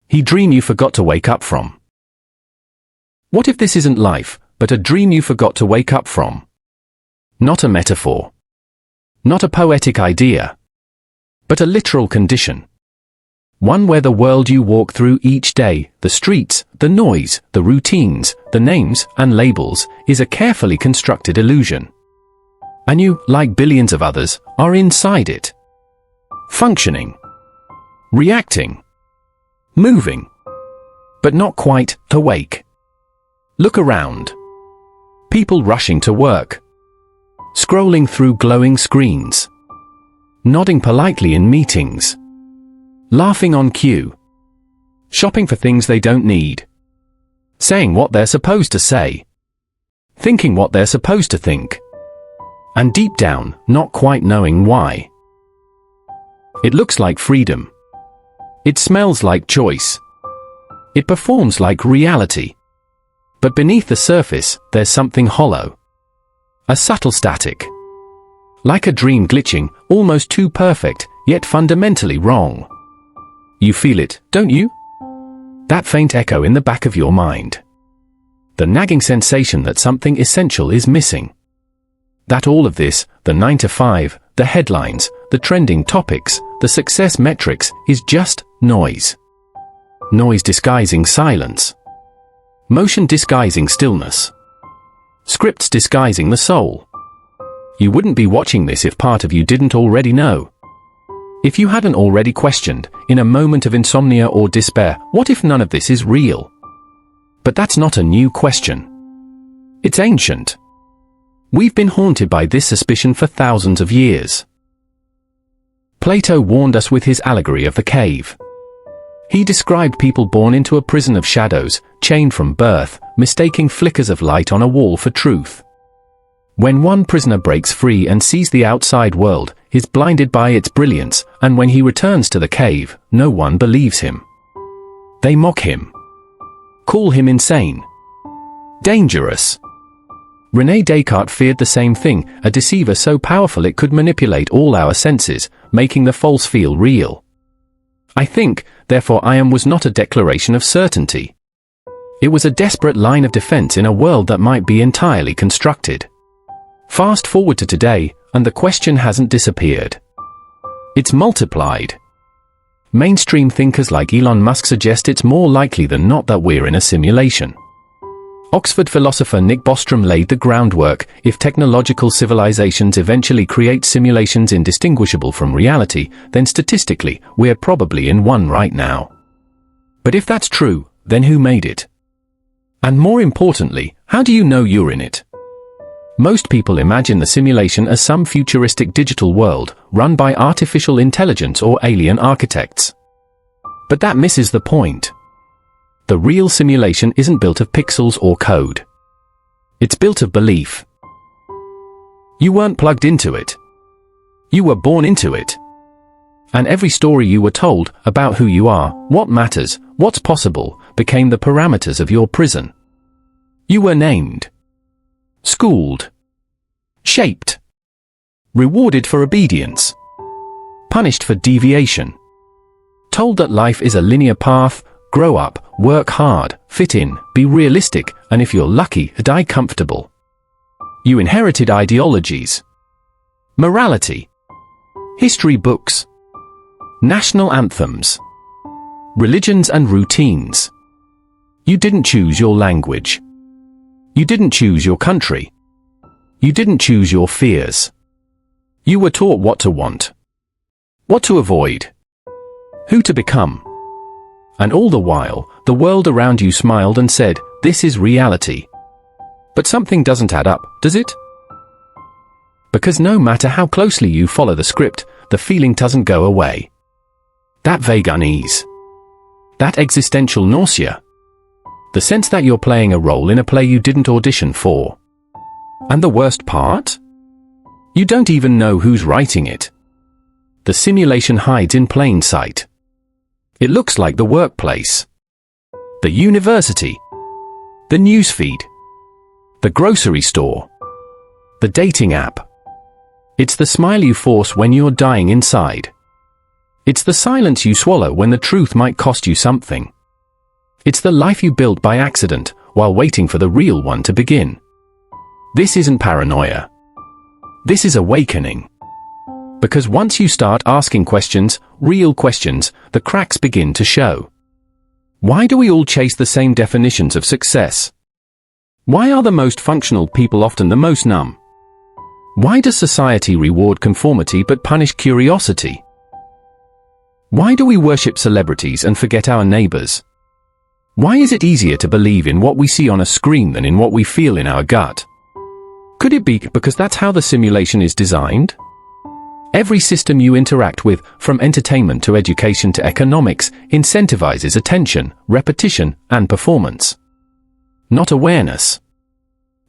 He dream you forgot to wake up from. What if this isn't life, but a dream you forgot to wake up from? Not a metaphor. Not a poetic idea. But a literal condition. One where the world you walk through each day, the streets, the noise, the routines, the names and labels, is a carefully constructed illusion. And you, like billions of others, are inside it. Functioning. Reacting. Moving. But not quite awake. Look around. People rushing to work. Scrolling through glowing screens. Nodding politely in meetings. Laughing on cue. Shopping for things they don't need. Saying what they're supposed to say. Thinking what they're supposed to think. And deep down, not quite knowing why. It looks like freedom. It smells like choice. It performs like reality. But beneath the surface, there's something hollow. A subtle static. Like a dream glitching, almost too perfect, yet fundamentally wrong. You feel it, don't you? That faint echo in the back of your mind. The nagging sensation that something essential is missing. That all of this, the 9 to 5, the headlines, the trending topics, the success metrics, is just noise. Noise disguising silence. Motion disguising stillness. Scripts disguising the soul. You wouldn't be watching this if part of you didn't already know. If you hadn't already questioned, in a moment of insomnia or despair, what if none of this is real? But that's not a new question. It's ancient. We've been haunted by this suspicion for thousands of years. Plato warned us with his allegory of the cave. He described people born into a prison of shadows, chained from birth, mistaking flickers of light on a wall for truth. When one prisoner breaks free and sees the outside world, he's blinded by its brilliance, and when he returns to the cave, no one believes him. They mock him. Call him insane. Dangerous. René Descartes feared the same thing, a deceiver so powerful it could manipulate all our senses, making the false feel real. I think, therefore I am was not a declaration of certainty. It was a desperate line of defense in a world that might be entirely constructed. Fast forward to today, and the question hasn't disappeared. It's multiplied. Mainstream thinkers like Elon Musk suggest it's more likely than not that we're in a simulation. Oxford philosopher Nick Bostrom laid the groundwork. If technological civilizations eventually create simulations indistinguishable from reality, then statistically, we're probably in one right now. But if that's true, then who made it? And more importantly, how do you know you're in it? Most people imagine the simulation as some futuristic digital world, run by artificial intelligence or alien architects. But that misses the point. The real simulation isn't built of pixels or code. It's built of belief. You weren't plugged into it. You were born into it. And every story you were told about who you are, what matters, what's possible, became the parameters of your prison. You were named. Schooled. Shaped. Rewarded for obedience. Punished for deviation. Told that life is a linear path. Grow up, work hard, fit in, be realistic, and if you're lucky, die comfortable. You inherited ideologies. Morality. History books. National anthems. Religions and routines. You didn't choose your language. You didn't choose your country. You didn't choose your fears. You were taught what to want. What to avoid. Who to become. And all the while, the world around you smiled and said, "This is reality." But something doesn't add up, does it? Because no matter how closely you follow the script, the feeling doesn't go away. That vague unease. That existential nausea. The sense that you're playing a role in a play you didn't audition for. And the worst part? You don't even know who's writing it. The simulation hides in plain sight. It looks like the workplace, the university, the newsfeed, the grocery store, the dating app. It's the smile you force when you're dying inside. It's the silence you swallow when the truth might cost you something. It's the life you built by accident, while waiting for the real one to begin. This isn't paranoia. This is awakening. Because once you start asking questions, real questions, the cracks begin to show. Why do we all chase the same definitions of success? Why are the most functional people often the most numb? Why does society reward conformity but punish curiosity? Why do we worship celebrities and forget our neighbors? Why is it easier to believe in what we see on a screen than in what we feel in our gut? Could it be because that's how the simulation is designed? Every system you interact with, from entertainment to education to economics, incentivizes attention, repetition, and performance. Not awareness.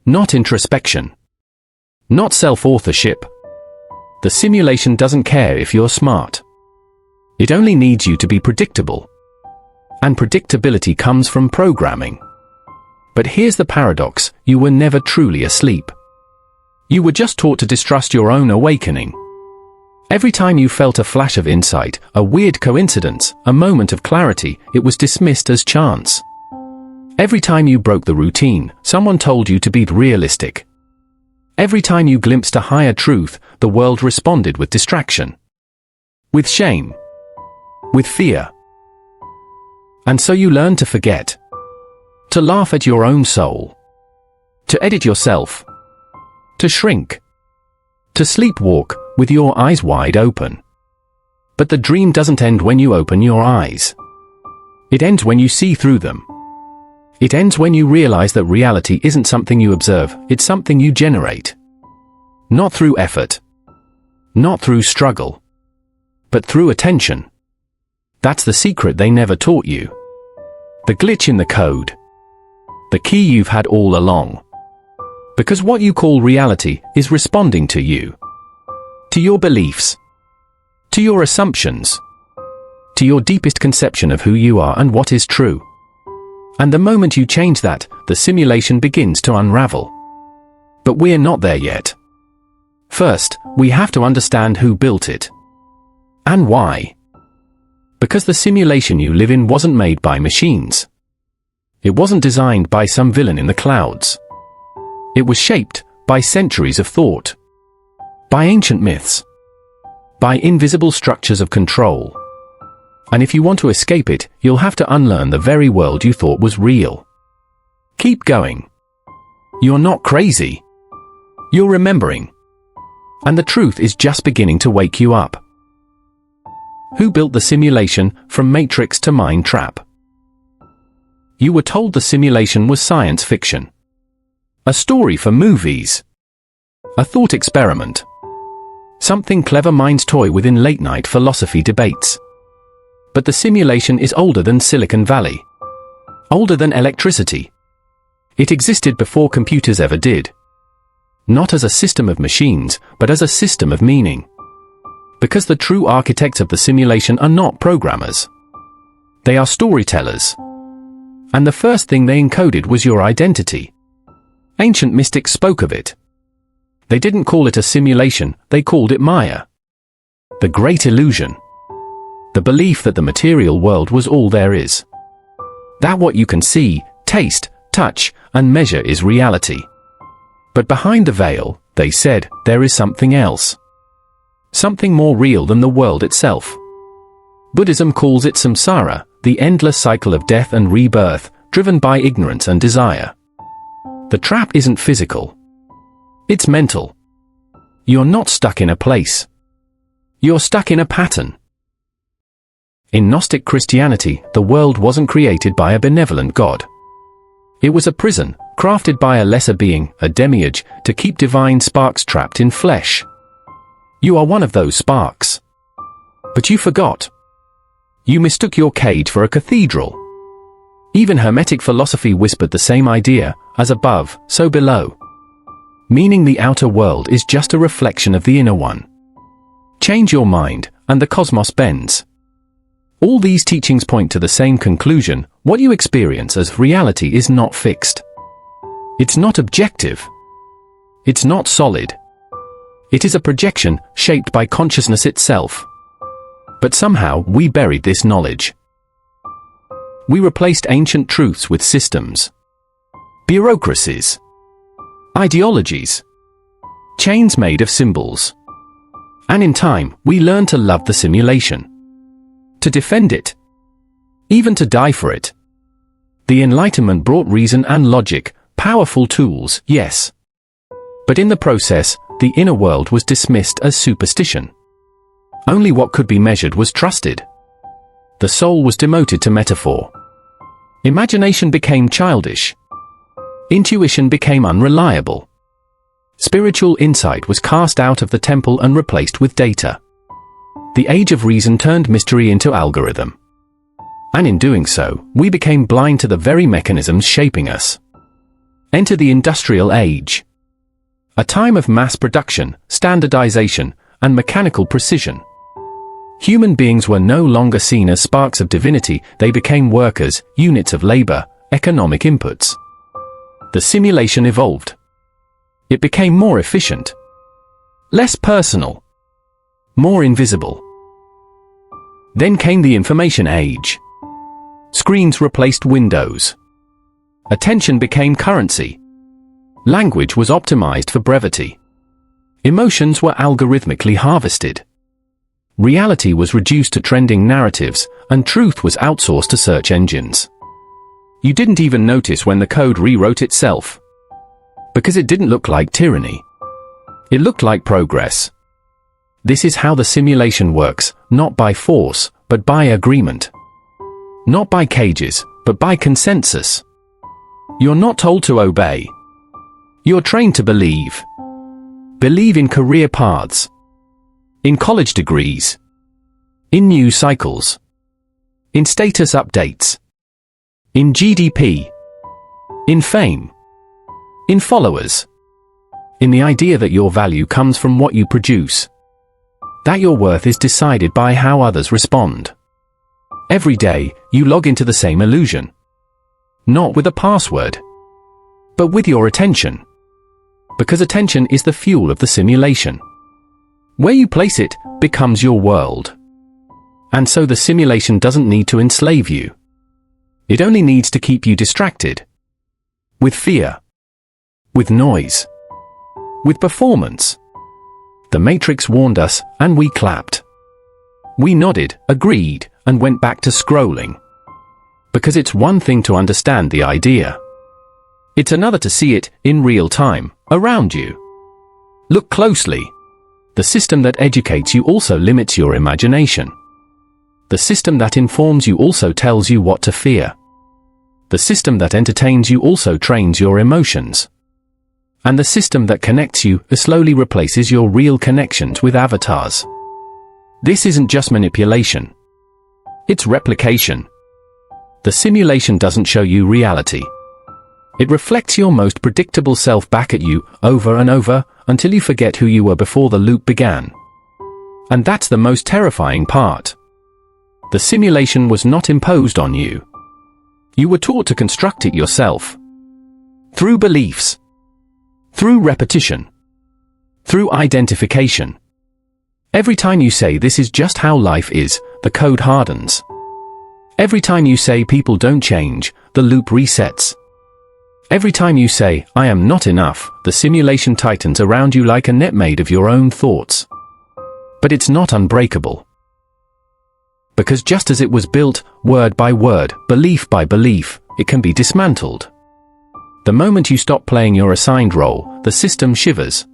Not introspection. Not self-authorship. The simulation doesn't care if you're smart. It only needs you to be predictable. And predictability comes from programming. But here's the paradox: you were never truly asleep. You were just taught to distrust your own awakening. Every time you felt a flash of insight, a weird coincidence, a moment of clarity, it was dismissed as chance. Every time you broke the routine, someone told you to be realistic. Every time you glimpsed a higher truth, the world responded with distraction. With shame. With fear. And so you learned to forget. To laugh at your own soul. To edit yourself. To shrink. To sleepwalk, with your eyes wide open. But the dream doesn't end when you open your eyes. It ends when you see through them. It ends when you realize that reality isn't something you observe, it's something you generate. Not through effort. Not through struggle. But through attention. That's the secret they never taught you. The glitch in the code. The key you've had all along. Because what you call reality is responding to you. To your beliefs. To your assumptions. To your deepest conception of who you are and what is true. And the moment you change that, the simulation begins to unravel. But we're not there yet. First, we have to understand who built it. And why. Because the simulation you live in wasn't made by machines. It wasn't designed by some villain in the clouds. It was shaped by centuries of thought. By ancient myths. By invisible structures of control. And if you want to escape it, you'll have to unlearn the very world you thought was real. Keep going. You're not crazy. You're remembering. And the truth is just beginning to wake you up. Who built the simulation, from Matrix to Mind Trap? You were told the simulation was science fiction. A story for movies. A thought experiment. Something clever minds toy with in late-night philosophy debates. But the simulation is older than Silicon Valley. Older than electricity. It existed before computers ever did. Not as a system of machines, but as a system of meaning. Because the true architects of the simulation are not programmers. They are storytellers. And the first thing they encoded was your identity. Ancient mystics spoke of it. They didn't call it a simulation, they called it Maya. The great illusion. The belief that the material world was all there is. That what you can see, taste, touch, and measure is reality. But behind the veil, they said, there is something else. Something more real than the world itself. Buddhism calls it samsara, the endless cycle of death and rebirth, driven by ignorance and desire. The trap isn't physical. It's mental. You're not stuck in a place. You're stuck in a pattern. In Gnostic Christianity, the world wasn't created by a benevolent God. It was a prison, crafted by a lesser being, a demiurge, to keep divine sparks trapped in flesh. You are one of those sparks. But you forgot. You mistook your cage for a cathedral. Even Hermetic philosophy whispered the same idea, as above, so below. Meaning the outer world is just a reflection of the inner one. Change your mind, and the cosmos bends. All these teachings point to the same conclusion: what you experience as reality is not fixed. It's not objective. It's not solid. It is a projection, shaped by consciousness itself. But somehow, we buried this knowledge. we replaced ancient truths with systems, bureaucracies, ideologies, chains made of symbols. And in time, we learned to love the simulation, to defend it, even to die for it. The Enlightenment brought reason and logic, powerful tools, yes. But in the process, the inner world was dismissed as superstition. Only what could be measured was trusted. The soul was demoted to metaphor. Imagination became childish. Intuition became unreliable. Spiritual insight was cast out of the temple and replaced with data. The age of reason turned mystery into algorithm. And in doing so, we became blind to the very mechanisms shaping us. Enter the industrial age. A time of mass production, standardization, and mechanical precision. Human beings were no longer seen as sparks of divinity, they became workers, units of labor, economic inputs. The simulation evolved. It became more efficient, less personal, more invisible. Then came the information age. Screens replaced windows. Attention became currency. Language was optimized for brevity. Emotions were algorithmically harvested. Reality was reduced to trending narratives, and truth was outsourced to search engines. You didn't even notice when the code rewrote itself. Because it didn't look like tyranny. It looked like progress. This is how the simulation works, not by force, but by agreement. Not by cages, but by consensus. You're not told to obey. You're trained to believe. Believe in career paths. In college degrees. In news cycles. In status updates. In GDP. In fame. In followers. In the idea that your value comes from what you produce. That your worth is decided by how others respond. Every day, you log into the same illusion. Not with a password, but with your attention. Because attention is the fuel of the simulation. Where you place it becomes your world. And so the simulation doesn't need to enslave you. It only needs to keep you distracted. With fear. With noise. With performance. The Matrix warned us, and we clapped. We nodded, agreed, and went back to scrolling. Because it's one thing to understand the idea. It's another to see it, in real time, around you. Look closely. The system that educates you also limits your imagination. The system that informs you also tells you what to fear. The system that entertains you also trains your emotions. And the system that connects you slowly replaces your real connections with avatars. This isn't just manipulation. It's replication. The simulation doesn't show you reality. It reflects your most predictable self back at you, over and over, until you forget who you were before the loop began. And that's the most terrifying part. The simulation was not imposed on you. You were taught to construct it yourself. Through beliefs. Through repetition. Through identification. Every time you say this is just how life is, the code hardens. Every time you say people don't change, the loop resets. Every time you say, I am not enough, the simulation tightens around you like a net made of your own thoughts. But it's not unbreakable. Because just as it was built, word by word, belief by belief, it can be dismantled. The moment you stop playing your assigned role, the system shivers.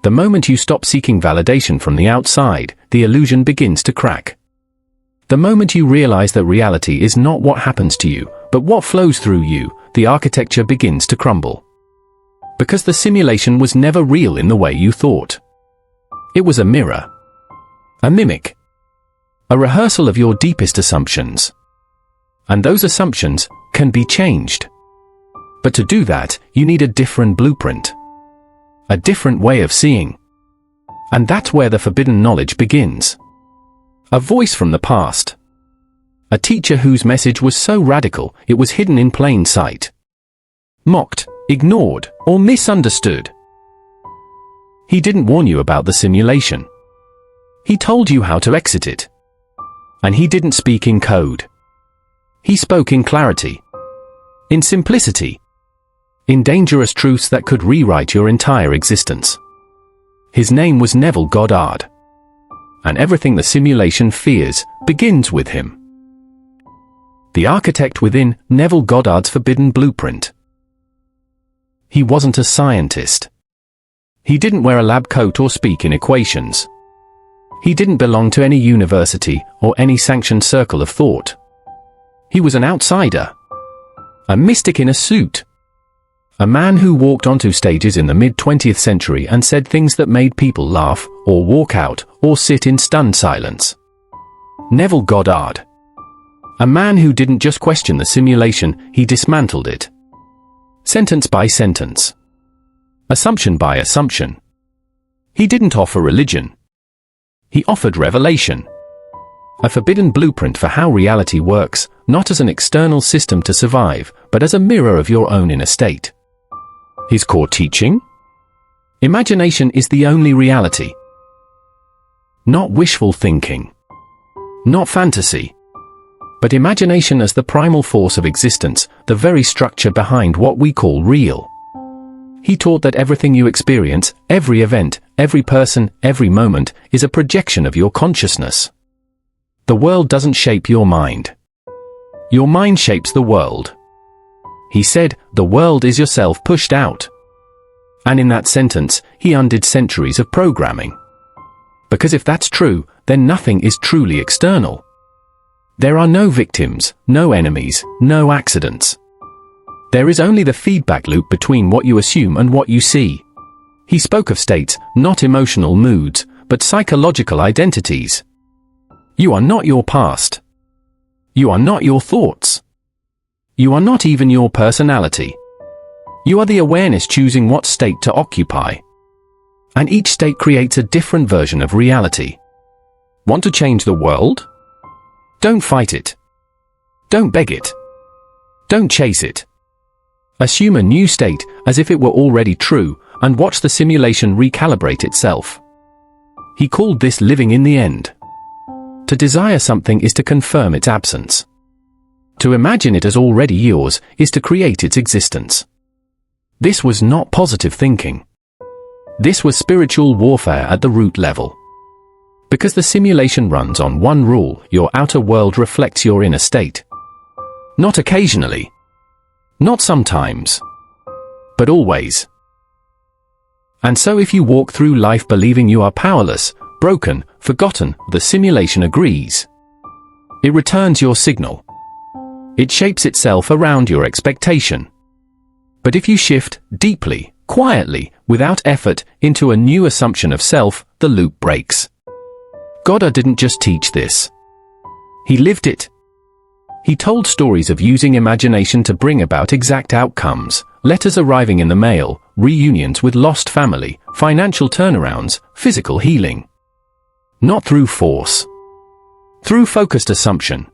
The moment you stop seeking validation from the outside, the illusion begins to crack. The moment you realize that reality is not what happens to you, but what flows through you, the architecture begins to crumble. Because the simulation was never real in the way you thought. It was a mirror. A mimic. A rehearsal of your deepest assumptions. And those assumptions can be changed. But to do that, you need a different blueprint. A different way of seeing. And that's where the forbidden knowledge begins. A voice from the past. A teacher whose message was so radical, it was hidden in plain sight. Mocked, ignored, or misunderstood. He didn't warn you about the simulation. He told you how to exit it. And he didn't speak in code. He spoke in clarity, in simplicity, in dangerous truths that could rewrite your entire existence. His name was Neville Goddard. And everything the simulation fears begins with him. The architect within Neville Goddard's forbidden blueprint. He wasn't a scientist. He didn't wear a lab coat or speak in equations. He didn't belong to any university or any sanctioned circle of thought. He was an outsider. A mystic in a suit. A man who walked onto stages in the mid-20th century and said things that made people laugh, or walk out, or sit in stunned silence. Neville Goddard. A man who didn't just question the simulation, he dismantled it. Sentence by sentence. Assumption by assumption. He didn't offer religion. He offered revelation. A forbidden blueprint for how reality works, not as an external system to survive, but as a mirror of your own inner state. His core teaching? Imagination is the only reality. Not wishful thinking. Not fantasy. But imagination as the primal force of existence, the very structure behind what we call real. He taught that everything you experience, every event, every person, every moment, is a projection of your consciousness. The world doesn't shape your mind. Your mind shapes the world. He said, the world is yourself pushed out. And in that sentence, he undid centuries of programming. Because if that's true, then nothing is truly external. There are no victims, no enemies, no accidents. There is only the feedback loop between what you assume and what you see. He spoke of states, not emotional moods, but psychological identities. You are not your past. You are not your thoughts. You are not even your personality. You are the awareness choosing what state to occupy. And each state creates a different version of reality. Want to change the world? Don't fight it. Don't beg it. Don't chase it. Assume a new state as if it were already true, and watch the simulation recalibrate itself. He called this living in the end. To desire something is to confirm its absence. To imagine it as already yours is to create its existence. This was not positive thinking. This was spiritual warfare at the root level. Because the simulation runs on one rule, your outer world reflects your inner state. Not occasionally. Not sometimes. But always. And so if you walk through life believing you are powerless, broken, forgotten, the simulation agrees. It returns your signal. It shapes itself around your expectation. But if you shift deeply, quietly, without effort, into a new assumption of self, the loop breaks. Goddard didn't just teach this. He lived it. He told stories of using imagination to bring about exact outcomes, letters arriving in the mail, reunions with lost family, financial turnarounds, physical healing. Not through force. Through focused assumption.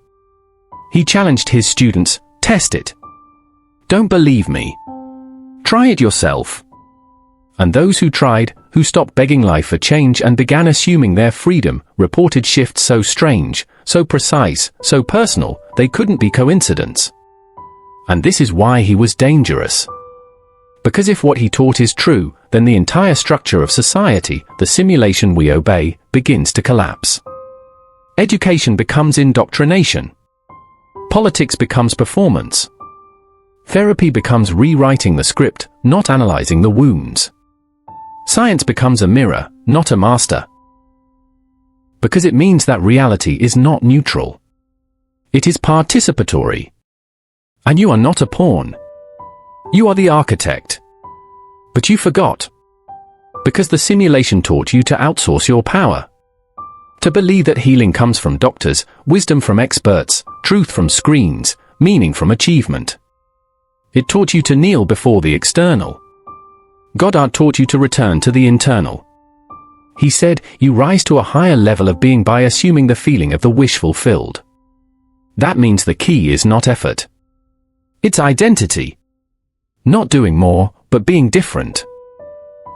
He challenged his students, test it. Don't believe me. Try it yourself. And those who tried, who stopped begging life for change and began assuming their freedom, reported shifts so strange, so precise, so personal, they couldn't be coincidence. And this is why he was dangerous. Because if what he taught is true, then the entire structure of society, the simulation we obey, begins to collapse. Education becomes indoctrination. Politics becomes performance. Therapy becomes rewriting the script, not analyzing the wounds. Science becomes a mirror, not a master. Because it means that reality is not neutral. It is participatory. And you are not a pawn. You are the architect. But you forgot. Because the simulation taught you to outsource your power. To believe that healing comes from doctors, wisdom from experts, truth from screens, meaning from achievement. It taught you to kneel before the external. Goddard taught you to return to the internal. He said, you rise to a higher level of being by assuming the feeling of the wish fulfilled. That means the key is not effort. It's identity. Not doing more, but being different.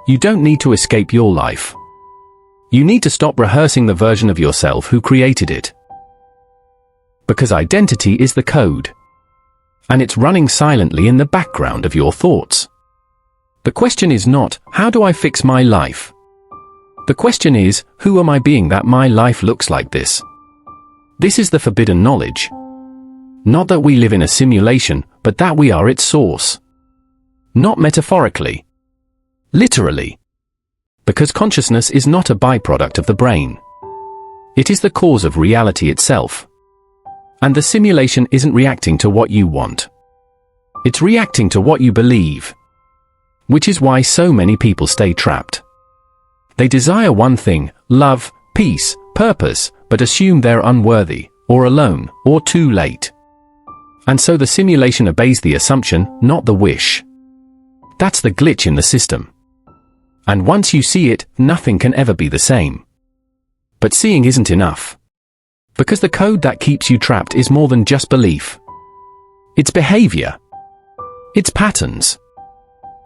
You don't need to escape your life. You need to stop rehearsing the version of yourself who created it. Because identity is the code. And it's running silently in the background of your thoughts. The question is not, how do I fix my life? The question is, who am I being that my life looks like this? This is the forbidden knowledge. Not that we live in a simulation, but that we are its source. Not metaphorically. Literally. Because consciousness is not a byproduct of the brain. It is the cause of reality itself. And the simulation isn't reacting to what you want. It's reacting to what you believe. Which is why so many people stay trapped. They desire one thing, love, peace, purpose, but assume they're unworthy, or alone, or too late. And so the simulation obeys the assumption, not the wish. That's the glitch in the system. And once you see it, nothing can ever be the same. But seeing isn't enough. Because the code that keeps you trapped is more than just belief. It's behavior. It's patterns.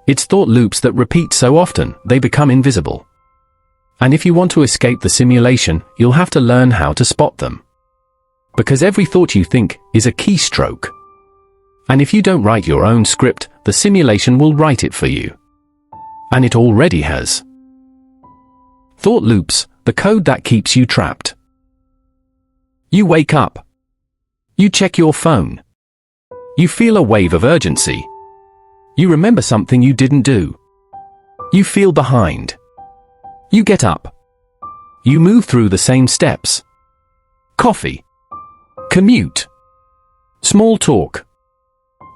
It's thought loops that repeat so often, they become invisible. And if you want to escape the simulation, you'll have to learn how to spot them. Because every thought you think is a keystroke. And if you don't write your own script, the simulation will write it for you. And it already has. Thought loops, the code that keeps you trapped. You wake up. You check your phone. You feel a wave of urgency. You remember something you didn't do. You feel behind. You get up. You move through the same steps. Coffee. Commute. Small talk.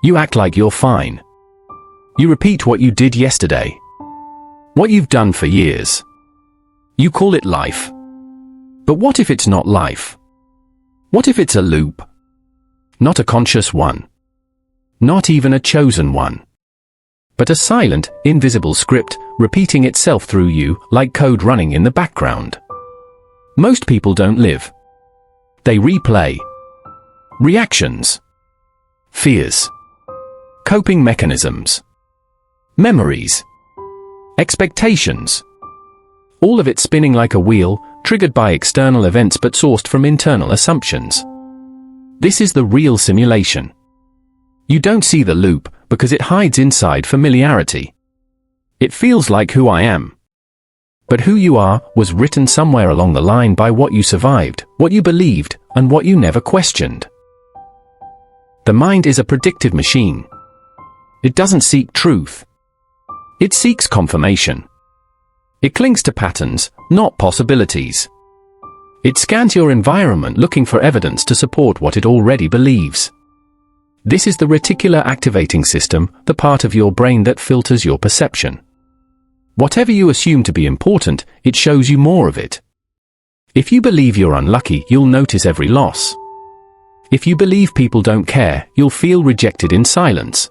You act like you're fine. You repeat what you did yesterday. What you've done for years. You call it life. But what if it's not life? What if it's a loop? Not a conscious one. Not even a chosen one. But a silent, invisible script, repeating itself through you, like code running in the background. Most people don't live. They replay. Reactions. Fears. Coping mechanisms. Memories. Expectations. All of it spinning like a wheel, triggered by external events but sourced from internal assumptions. This is the real simulation. You don't see the loop, because it hides inside familiarity. It feels like who I am. But who you are was written somewhere along the line by what you survived, what you believed, and what you never questioned. The mind is a predictive machine. It doesn't seek truth. It seeks confirmation. It clings to patterns, not possibilities. It scans your environment looking for evidence to support what it already believes. This is the reticular activating system, the part of your brain that filters your perception. Whatever you assume to be important, it shows you more of it. If you believe you're unlucky, you'll notice every loss. If you believe people don't care, you'll feel rejected in silence.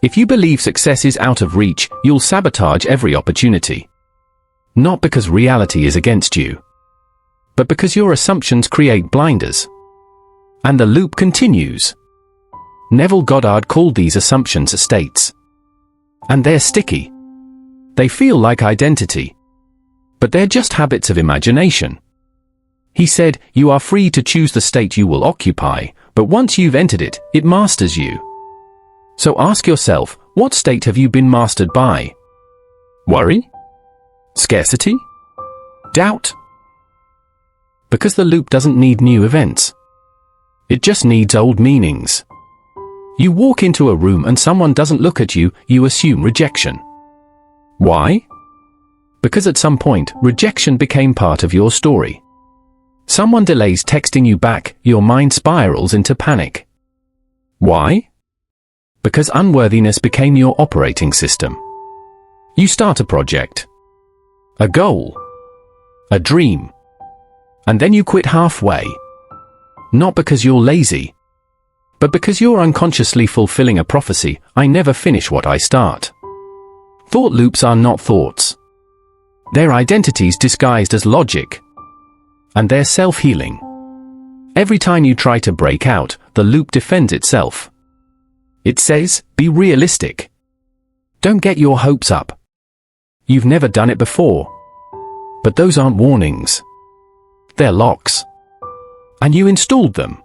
If you believe success is out of reach, you'll sabotage every opportunity. Not because reality is against you, but because your assumptions create blinders. And the loop continues. Neville Goddard called these assumptions states. And they're sticky. They feel like identity. But they're just habits of imagination. He said, you are free to choose the state you will occupy, but once you've entered it, it masters you. So ask yourself, what state have you been mastered by? Worry? Scarcity? Doubt? Because the loop doesn't need new events. It just needs old meanings. You walk into a room and someone doesn't look at you, you assume rejection. Why? Because at some point, rejection became part of your story. Someone delays texting you back, your mind spirals into panic. Why? Because unworthiness became your operating system. You start a project, a goal, a dream, and then you quit halfway. Not because you're lazy, but because you're unconsciously fulfilling a prophecy, I never finish what I start. Thought loops are not thoughts. They're identities disguised as logic. And they're self-healing. Every time you try to break out, the loop defends itself. It says, be realistic. Don't get your hopes up. You've never done it before. But those aren't warnings. They're locks. And you installed them.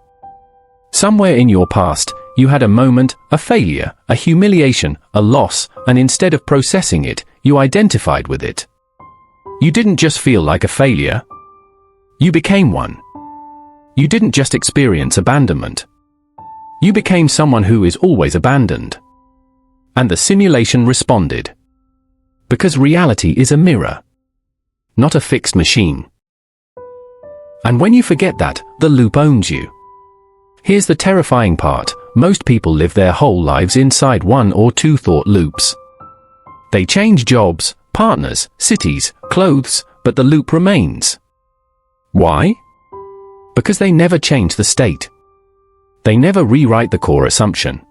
Somewhere in your past, you had a moment, a failure, a humiliation, a loss, and instead of processing it, you identified with it. You didn't just feel like a failure. You became one. You didn't just experience abandonment. You became someone who is always abandoned. And the simulation responded. Because reality is a mirror, not a fixed machine. And when you forget that, the loop owns you. Here's the terrifying part: most people live their whole lives inside one or two thought loops. They change jobs, partners, cities, clothes, but the loop remains. Why? Because they never change the state. They never rewrite the core assumption.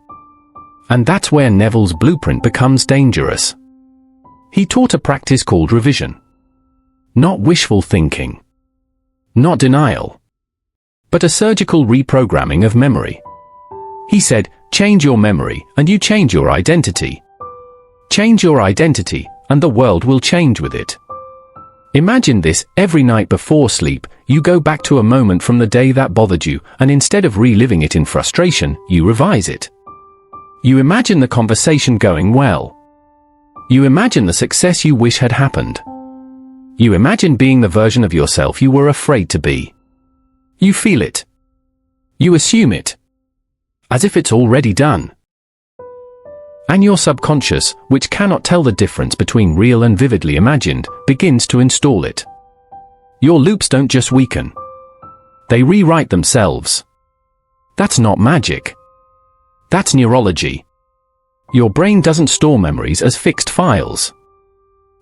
And that's where Neville's blueprint becomes dangerous. He taught a practice called revision. Not wishful thinking. Not denial. But a surgical reprogramming of memory. He said, change your memory and you change your identity. Change your identity and the world will change with it. Imagine this: every night before sleep, you go back to a moment from the day that bothered you, and instead of reliving it in frustration, you revise it. You imagine the conversation going well. You imagine the success you wish had happened. You imagine being the version of yourself you were afraid to be. You feel it. You assume it. As if it's already done. And your subconscious, which cannot tell the difference between real and vividly imagined, begins to install it. Your loops don't just weaken. They rewrite themselves. That's not magic. That's neurology. Your brain doesn't store memories as fixed files.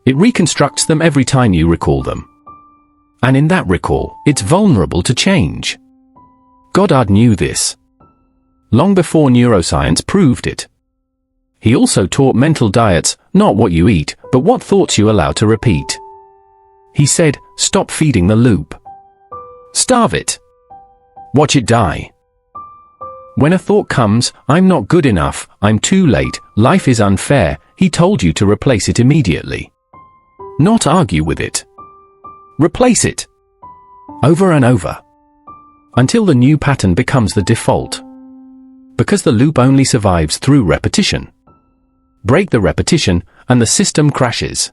It reconstructs them every time you recall them. And in that recall, it's vulnerable to change. Goddard knew this. Long before neuroscience proved it. He also taught mental diets, not what you eat, but what thoughts you allow to repeat. He said, stop feeding the loop. Starve it. Watch it die. When a thought comes, I'm not good enough, I'm too late, life is unfair, he told you to replace it immediately. Not argue with it. Replace it. Over and over. Until the new pattern becomes the default. Because the loop only survives through repetition. Break the repetition, and the system crashes.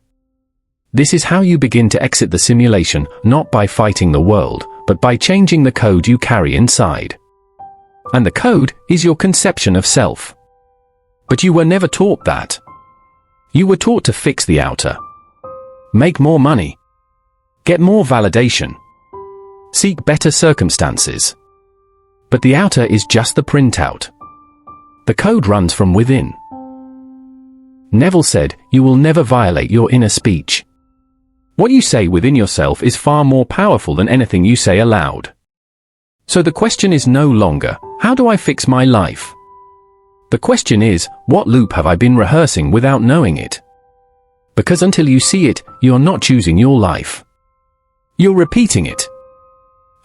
This is how you begin to exit the simulation, not by fighting the world, but by changing the code you carry inside. And the code is your conception of self. But you were never taught that. You were taught to fix the outer. Make more money. Get more validation. Seek better circumstances. But the outer is just the printout. The code runs from within. Neville said, you will never violate your inner speech. What you say within yourself is far more powerful than anything you say aloud. So the question is no longer, how do I fix my life? The question is, what loop have I been rehearsing without knowing it? Because until you see it, you're not choosing your life. You're repeating it.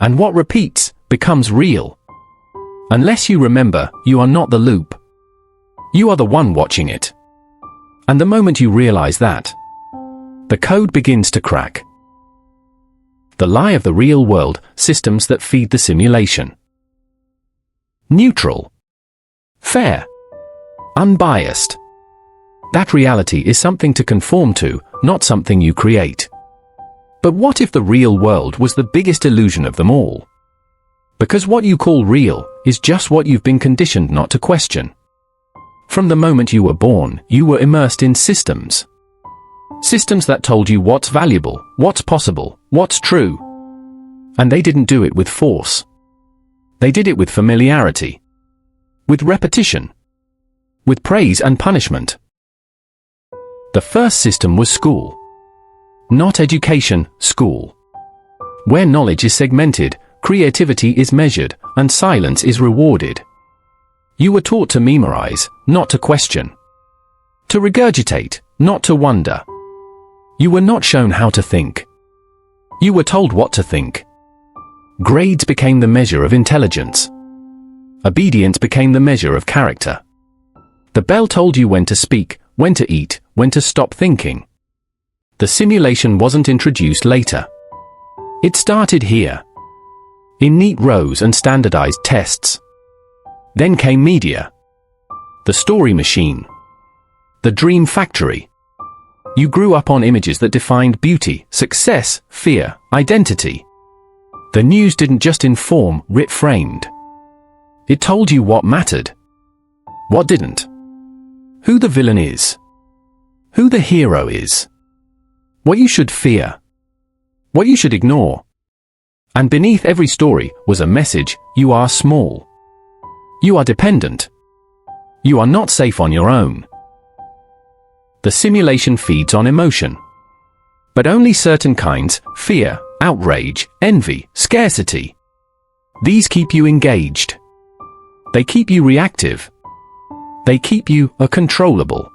And what repeats becomes real. Unless you remember, you are not the loop. You are the one watching it. And the moment you realize that, the code begins to crack. The lie of the real world, systems that feed the simulation. Neutral. Fair. Unbiased. That reality is something to conform to, not something you create. But what if the real world was the biggest illusion of them all? Because what you call real is just what you've been conditioned not to question. From the moment you were born, you were immersed in systems. Systems that told you what's valuable, what's possible, what's true. And they didn't do it with force. They did it with familiarity. With repetition. With praise and punishment. The first system was school. Not education, school. Where knowledge is segmented, creativity is measured, and silence is rewarded. You were taught to memorize, not to question. To regurgitate, not to wonder. You were not shown how to think. You were told what to think. Grades became the measure of intelligence. Obedience became the measure of character. The bell told you when to speak, when to eat, when to stop thinking. The simulation wasn't introduced later. It started here. In neat rows and standardized tests. Then came media. The story machine. The dream factory. You grew up on images that defined beauty, success, fear, identity. The news didn't just inform, it framed. It told you what mattered. What didn't. Who the villain is. Who the hero is. What you should fear. What you should ignore. And beneath every story was a message: you are small. You are dependent. You are not safe on your own. The simulation feeds on emotion. But only certain kinds: fear, outrage, envy, scarcity. These keep you engaged. They keep you reactive. They keep you uncontrollable.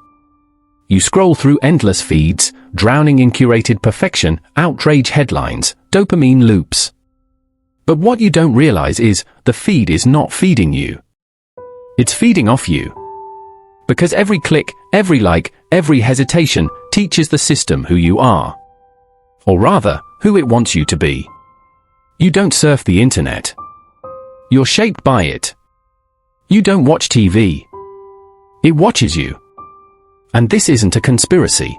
You scroll through endless feeds, drowning in curated perfection, outrage headlines, dopamine loops. But what you don't realize is, the feed is not feeding you. It's feeding off you. Because every click, every like, every hesitation teaches the system who you are. Or rather, who it wants you to be. You don't surf the internet. You're shaped by it. You don't watch TV. It watches you. And this isn't a conspiracy.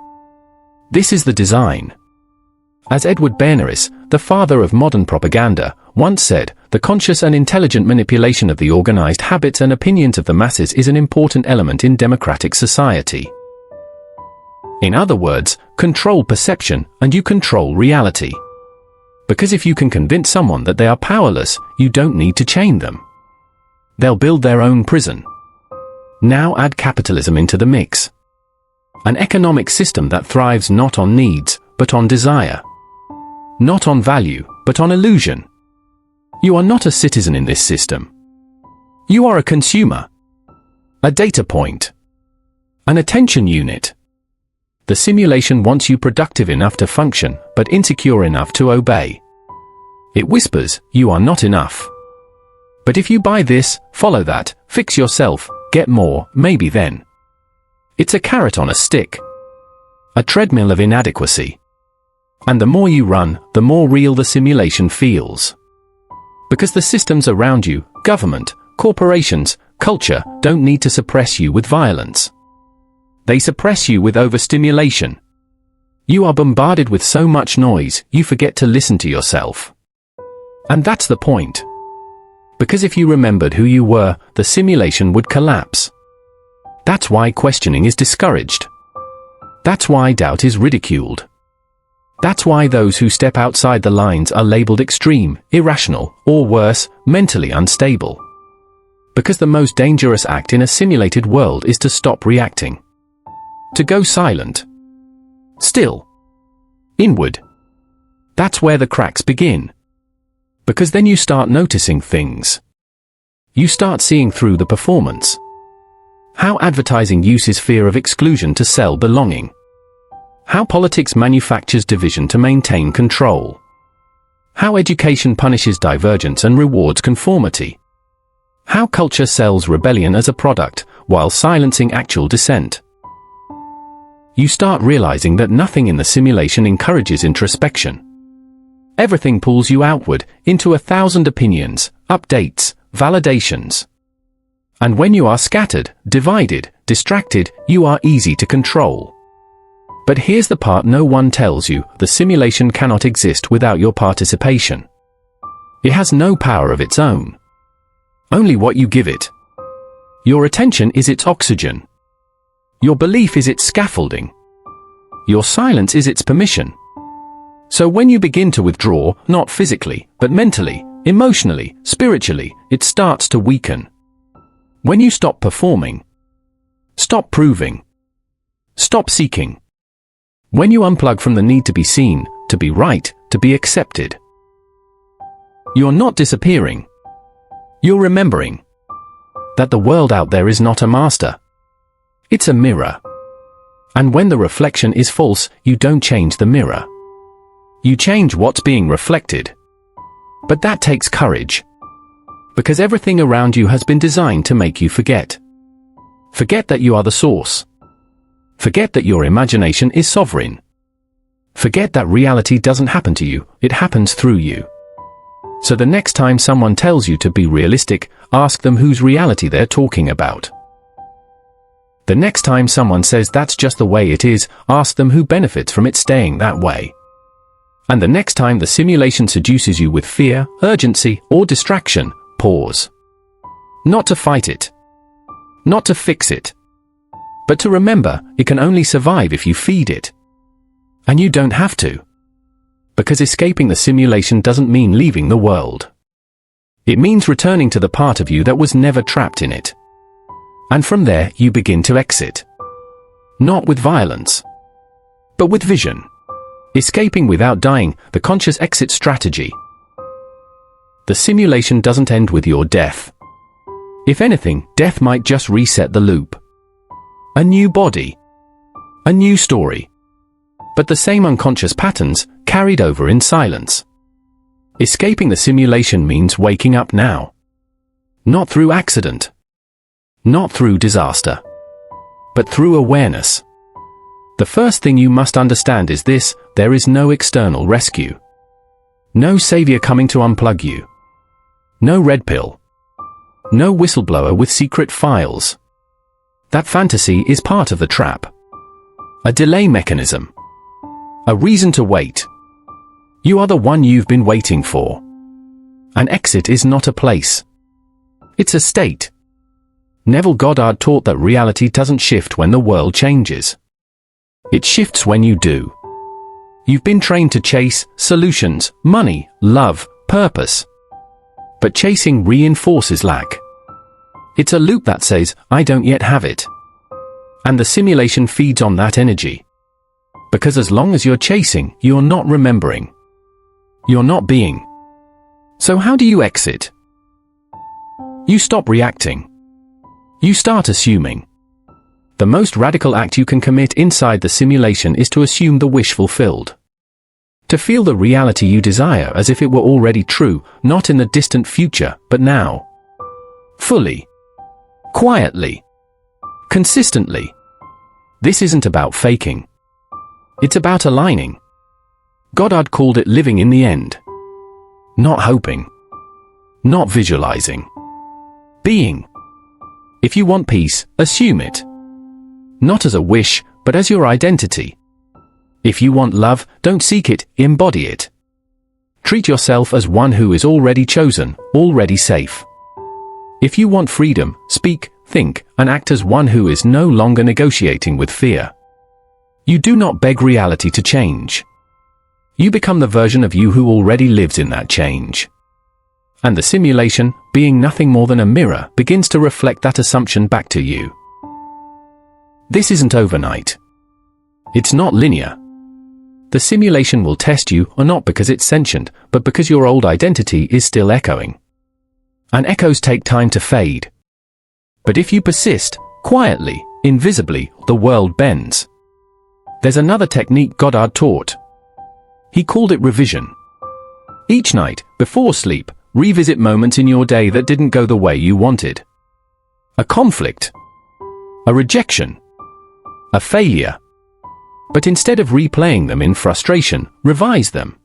This is the design. As Edward Bernays, the father of modern propaganda, once said, the conscious and intelligent manipulation of the organized habits and opinions of the masses is an important element in democratic society. In other words, control perception and you control reality. Because if you can convince someone that they are powerless, you don't need to chain them. They'll build their own prison. Now add capitalism into the mix. An economic system that thrives not on needs, but on desire. Not on value, but on illusion. You are not a citizen in this system. You are a consumer. A data point. An attention unit. The simulation wants you productive enough to function, but insecure enough to obey. It whispers, you are not enough. But if you buy this, follow that, fix yourself, get more, maybe then. It's a carrot on a stick. A treadmill of inadequacy. And the more you run, the more real the simulation feels. Because the systems around you, government, corporations, culture, don't need to suppress you with violence. They suppress you with overstimulation. You are bombarded with so much noise, you forget to listen to yourself. And that's the point. Because if you remembered who you were, the simulation would collapse. That's why questioning is discouraged. That's why doubt is ridiculed. That's why those who step outside the lines are labeled extreme, irrational, or worse, mentally unstable. Because the most dangerous act in a simulated world is to stop reacting. To go silent. Still. Inward. That's where the cracks begin. Because then you start noticing things. You start seeing through the performance. How advertising uses fear of exclusion to sell belonging. How politics manufactures division to maintain control. How education punishes divergence and rewards conformity. How culture sells rebellion as a product, while silencing actual dissent. You start realizing that nothing in the simulation encourages introspection. Everything pulls you outward, into 1,000 opinions, updates, validations. And when you are scattered, divided, distracted, you are easy to control. But here's the part no one tells you: the simulation cannot exist without your participation. It has no power of its own. Only what you give it. Your attention is its oxygen. Your belief is its scaffolding. Your silence is its permission. So when you begin to withdraw, not physically, but mentally, emotionally, spiritually, it starts to weaken. When you stop performing, stop proving, stop seeking. When you unplug from the need to be seen, to be right, to be accepted. You're not disappearing. You're remembering that the world out there is not a master. It's a mirror. And when the reflection is false, you don't change the mirror. You change what's being reflected. But that takes courage. Because everything around you has been designed to make you forget. Forget that you are the source. Forget that your imagination is sovereign. Forget that reality doesn't happen to you, it happens through you. So the next time someone tells you to be realistic, ask them whose reality they're talking about. The next time someone says that's just the way it is, ask them who benefits from it staying that way. And the next time the simulation seduces you with fear, urgency, or distraction, pause. Not to fight it. Not to fix it. But to remember, it can only survive if you feed it. And you don't have to. Because escaping the simulation doesn't mean leaving the world. It means returning to the part of you that was never trapped in it. And from there, you begin to exit. Not with violence, but with vision. Escaping without dying, the conscious exit strategy. The simulation doesn't end with your death. If anything, death might just reset the loop. A new body. A new story. But the same unconscious patterns, carried over in silence. Escaping the simulation means waking up now. Not through accident. Not through disaster. But through awareness. The first thing you must understand is this: there is no external rescue. No savior coming to unplug you. No red pill. No whistleblower with secret files. That fantasy is part of the trap. A delay mechanism. A reason to wait. You are the one you've been waiting for. An exit is not a place. It's a state. Neville Goddard taught that reality doesn't shift when the world changes. It shifts when you do. You've been trained to chase solutions, money, love, purpose. But chasing reinforces lack. It's a loop that says, I don't yet have it. And the simulation feeds on that energy. Because as long as you're chasing, you're not remembering. You're not being. So how do you exit? You stop reacting. You start assuming. The most radical act you can commit inside the simulation is to assume the wish fulfilled. To feel the reality you desire as if it were already true, not in the distant future, but now. Fully. Quietly. Consistently. This isn't about faking. It's about aligning. Goddard called it living in the end. Not hoping. Not visualizing. Being. If you want peace, assume it. Not as a wish, but as your identity. If you want love, don't seek it, embody it. Treat yourself as one who is already chosen, already safe. If you want freedom, speak, think, and act as one who is no longer negotiating with fear. You do not beg reality to change. You become the version of you who already lives in that change. And the simulation, being nothing more than a mirror, begins to reflect that assumption back to you. This isn't overnight. It's not linear. The simulation will test you, or not because it's sentient, but because your old identity is still echoing. And echoes take time to fade. But if you persist, quietly, invisibly, the world bends. There's another technique Goddard taught. He called it revision. Each night, before sleep, revisit moments in your day that didn't go the way you wanted. A conflict. A rejection. A failure. But instead of replaying them in frustration, revise them.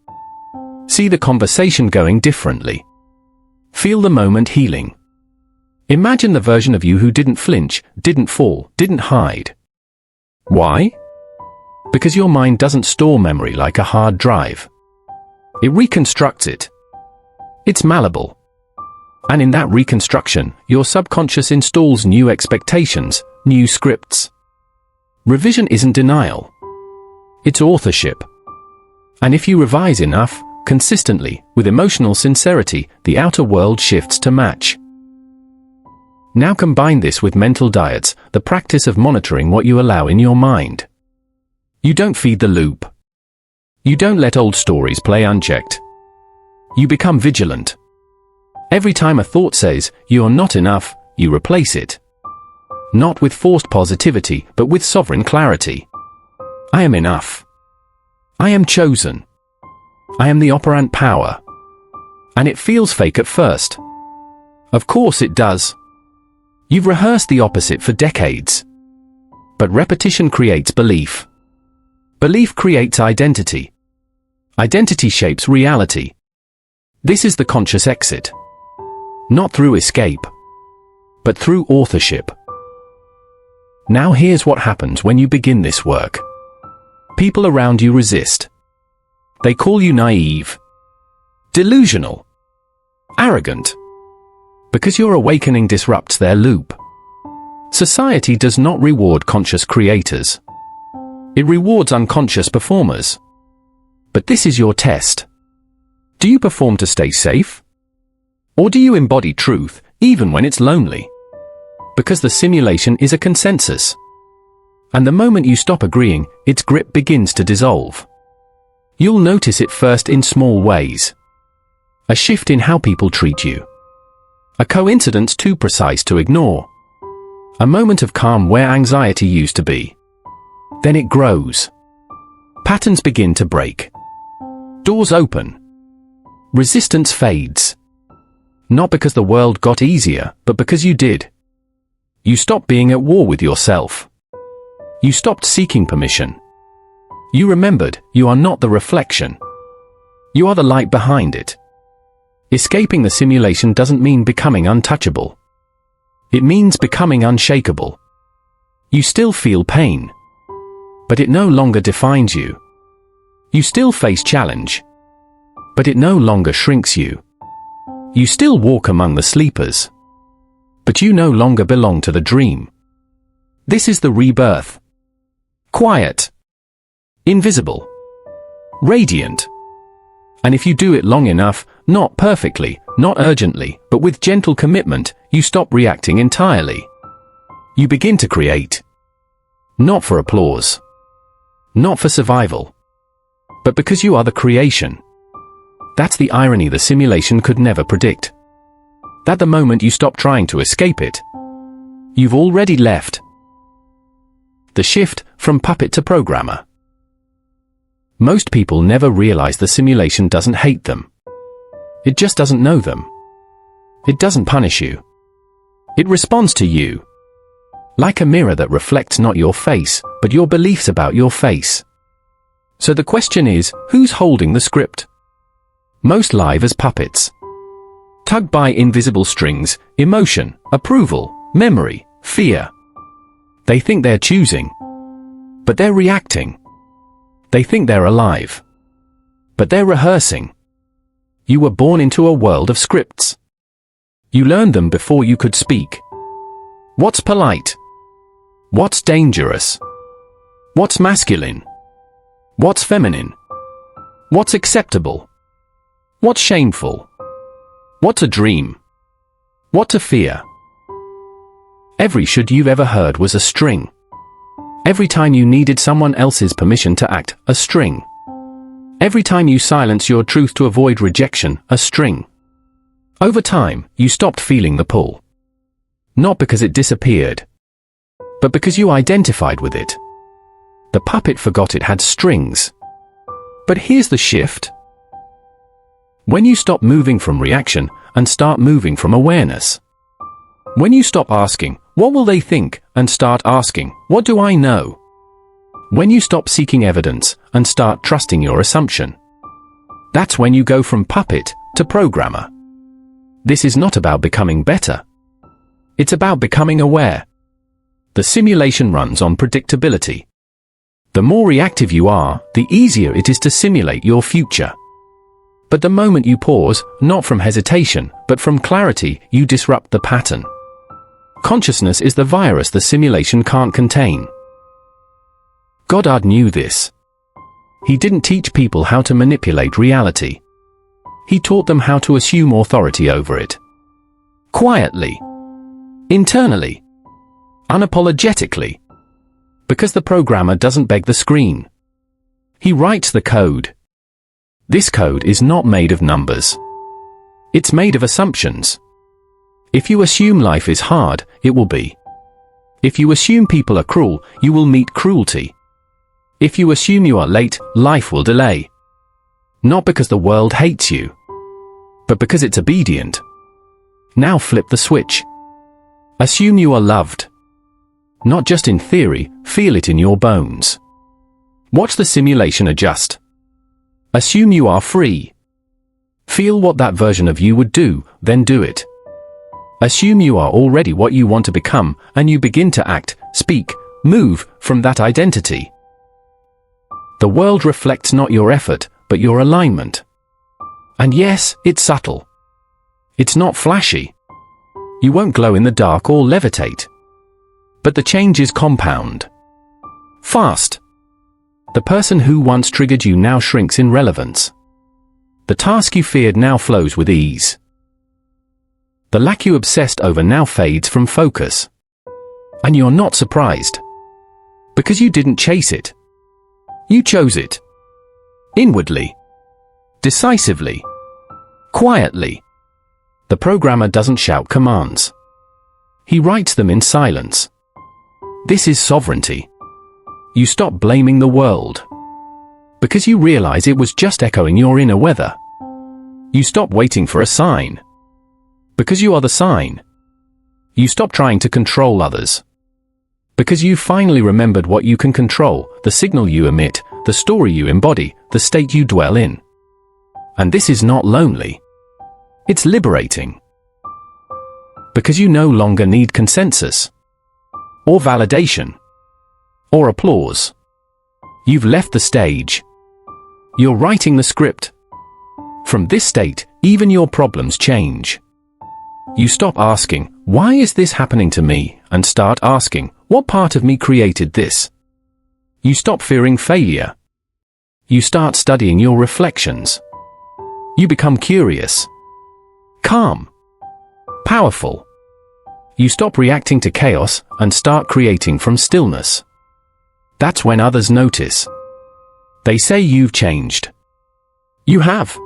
See the conversation going differently. Feel the moment healing. Imagine the version of you who didn't flinch, didn't fall, didn't hide. Why? Because your mind doesn't store memory like a hard drive. It reconstructs it. It's malleable. And in that reconstruction, your subconscious installs new expectations, new scripts. Revision isn't denial. It's authorship. And if you revise enough, consistently, with emotional sincerity, the outer world shifts to match. Now combine this with mental diets, the practice of monitoring what you allow in your mind. You don't feed the loop. You don't let old stories play unchecked. You become vigilant. Every time a thought says, "You're not enough," you replace it. Not with forced positivity, but with sovereign clarity. I am enough. I am chosen. I am the operant power. And it feels fake at first. Of course it does. You've rehearsed the opposite for decades. But repetition creates belief. Belief creates identity. Identity shapes reality. This is the conscious exit. Not through escape, but through authorship. Now here's what happens when you begin this work. People around you resist. They call you naive, delusional, arrogant, because your awakening disrupts their loop. Society does not reward conscious creators. It rewards unconscious performers. But this is your test. Do you perform to stay safe? Or do you embody truth, even when it's lonely? Because the simulation is a consensus. And the moment you stop agreeing, its grip begins to dissolve. You'll notice it first in small ways. A shift in how people treat you. A coincidence too precise to ignore. A moment of calm where anxiety used to be. Then it grows. Patterns begin to break. Doors open. Resistance fades. Not because the world got easier, but because you did. You stopped being at war with yourself. You stopped seeking permission. You remembered, you are not the reflection. You are the light behind it. Escaping the simulation doesn't mean becoming untouchable. It means becoming unshakable. You still feel pain. But it no longer defines you. You still face challenge. But it no longer shrinks you. You still walk among the sleepers. But you no longer belong to the dream. This is the rebirth. Quiet. Invisible. Radiant. And if you do it long enough, not perfectly, not urgently, but with gentle commitment, you stop reacting entirely. You begin to create. Not for applause. Not for survival. But because you are the creation. That's the irony the simulation could never predict. That the moment you stop trying to escape it, you've already left. The shift from puppet to programmer. Most people never realize the simulation doesn't hate them. It just doesn't know them. It doesn't punish you. It responds to you. Like a mirror that reflects not your face, but your beliefs about your face. So the question is, who's holding the script? Most live as puppets. Tugged by invisible strings, emotion, approval, memory, fear. They think they're choosing. But they're reacting. They think they're alive. But they're rehearsing. You were born into a world of scripts. You learned them before you could speak. What's polite? What's dangerous? What's masculine? What's feminine? What's acceptable? What's shameful? What's a dream? What to fear? Every should you've ever heard was a string. Every time you needed someone else's permission to act, a string. Every time you silence your truth to avoid rejection, a string. Over time, you stopped feeling the pull. Not because it disappeared, but because you identified with it. The puppet forgot it had strings. But here's the shift. When you stop moving from reaction and start moving from awareness. When you stop asking, what will they think, and start asking, what do I know? When you stop seeking evidence and start trusting your assumption. That's when you go from puppet to programmer. This is not about becoming better. It's about becoming aware. The simulation runs on predictability. The more reactive you are, the easier it is to simulate your future. But the moment you pause, not from hesitation, but from clarity, you disrupt the pattern. Consciousness is the virus the simulation can't contain. Goddard knew this. He didn't teach people how to manipulate reality. He taught them how to assume authority over it. Quietly. Internally. Unapologetically. Because the programmer doesn't beg the screen. He writes the code. This code is not made of numbers. It's made of assumptions. If you assume life is hard, it will be. If you assume people are cruel, you will meet cruelty. If you assume you are late, life will delay. Not because the world hates you, but because it's obedient. Now flip the switch. Assume you are loved. Not just in theory, feel it in your bones. Watch the simulation adjust. Assume you are free. Feel what that version of you would do, then do it. Assume you are already what you want to become, and you begin to act, speak, move from that identity. The world reflects not your effort, but your alignment. And yes, it's subtle. It's not flashy. You won't glow in the dark or levitate. But the change is compound. Fast. The person who once triggered you now shrinks in relevance. The task you feared now flows with ease. The lack you obsessed over now fades from focus. And you're not surprised. Because you didn't chase it. You chose it. Inwardly. Decisively. Quietly. The programmer doesn't shout commands. He writes them in silence. This is sovereignty. You stop blaming the world. Because you realize it was just echoing your inner weather. You stop waiting for a sign. Because you are the sign. You stop trying to control others. Because you finally remembered what you can control, the signal you emit, the story you embody, the state you dwell in. And this is not lonely. It's liberating. Because you no longer need consensus. Or validation. Or applause. You've left the stage. You're writing the script. From this state, even your problems change. You stop asking, why is this happening to me, and start asking, what part of me created this? You stop fearing failure. You start studying your reflections. You become curious. Calm. Powerful. You stop reacting to chaos and start creating from stillness. That's when others notice. They say you've changed. You have.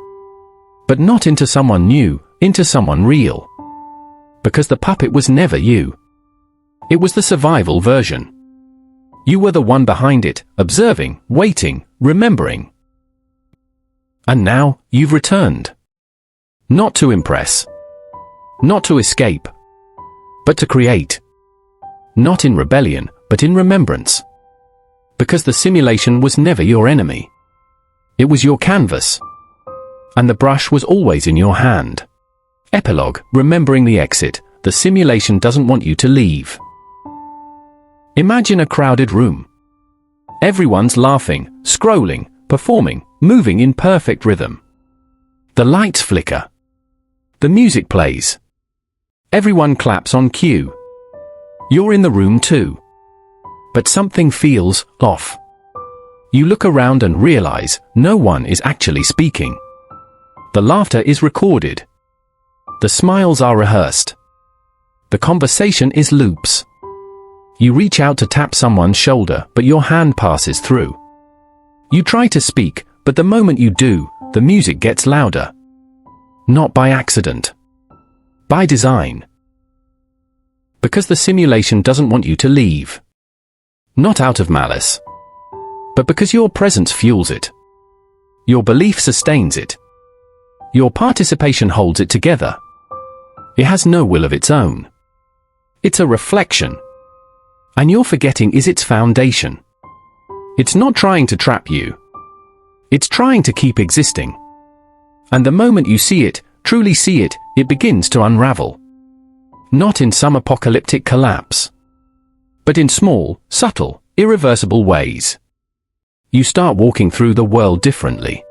But not into someone new, into someone real. Because the puppet was never you. It was the survival version. You were the one behind it, observing, waiting, remembering. And now, you've returned. Not to impress. Not to escape. But to create. Not in rebellion, but in remembrance. Because the simulation was never your enemy. It was your canvas. And the brush was always in your hand. Epilogue, remembering the exit, the simulation doesn't want you to leave. Imagine a crowded room. Everyone's laughing, scrolling, performing, moving in perfect rhythm. The lights flicker. The music plays. Everyone claps on cue. You're in the room too. But something feels off. You look around and realize no one is actually speaking. The laughter is recorded. The smiles are rehearsed. The conversation is loops. You reach out to tap someone's shoulder, but your hand passes through. You try to speak, but the moment you do, the music gets louder. Not by accident. By design. Because the simulation doesn't want you to leave. Not out of malice. But because your presence fuels it. Your belief sustains it. Your participation holds it together. It has no will of its own. It's a reflection. And your forgetting is its foundation. It's not trying to trap you. It's trying to keep existing. And the moment you see it, truly see it, it begins to unravel. Not in some apocalyptic collapse. But in small, subtle, irreversible ways. You start walking through the world differently.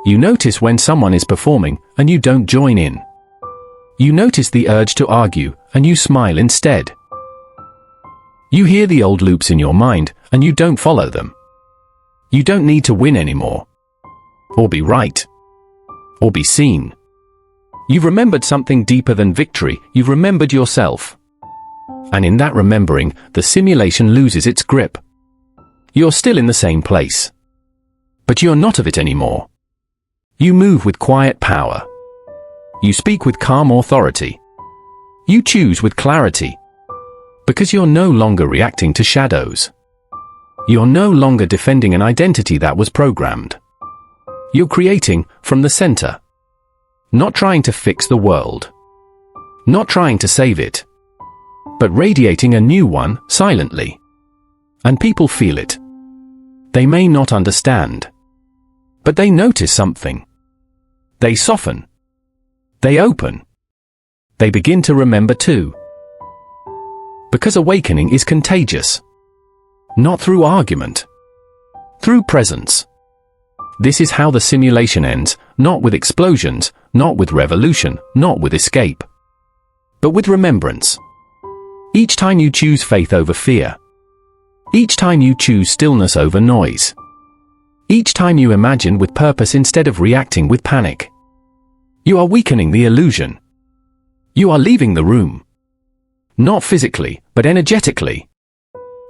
You notice when someone is performing, and you don't join in. You notice the urge to argue, and you smile instead. You hear the old loops in your mind, and you don't follow them. You don't need to win anymore. Or be right. Or be seen. You've remembered something deeper than victory, you've remembered yourself. And in that remembering, the simulation loses its grip. You're still in the same place. But you're not of it anymore. You move with quiet power. You speak with calm authority. You choose with clarity. Because you're no longer reacting to shadows. You're no longer defending an identity that was programmed. You're creating from the center. Not trying to fix the world. Not trying to save it. But radiating a new one silently. And people feel it. They may not understand. But they notice something. They soften. They open. They begin to remember too. Because awakening is contagious. Not through argument. Through presence. This is how the simulation ends, not with explosions, not with revolution, not with escape, but with remembrance. Each time you choose faith over fear. Each time you choose stillness over noise. Each time you imagine with purpose instead of reacting with panic. You are weakening the illusion. You are leaving the room. Not physically, but energetically.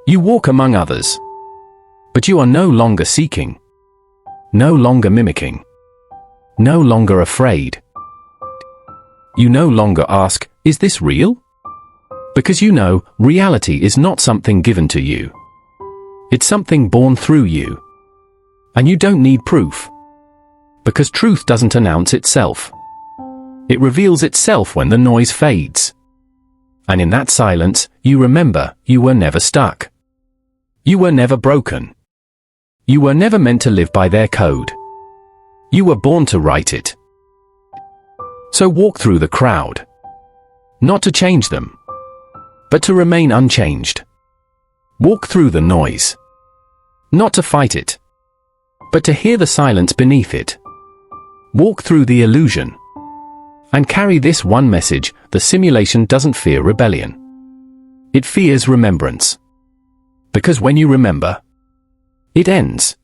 You walk among others. But you are no longer seeking. No longer mimicking. No longer afraid. You no longer ask, is this real? Because you know, reality is not something given to you. It's something born through you. And you don't need proof. Because truth doesn't announce itself. It reveals itself when the noise fades. And in that silence, you remember, you were never stuck. You were never broken. You were never meant to live by their code. You were born to write it. So walk through the crowd. Not to change them, but to remain unchanged. Walk through the noise. Not to fight it, but to hear the silence beneath it. Walk through the illusion. And carry this one message: the simulation doesn't fear rebellion. It fears remembrance. Because when you remember, it ends.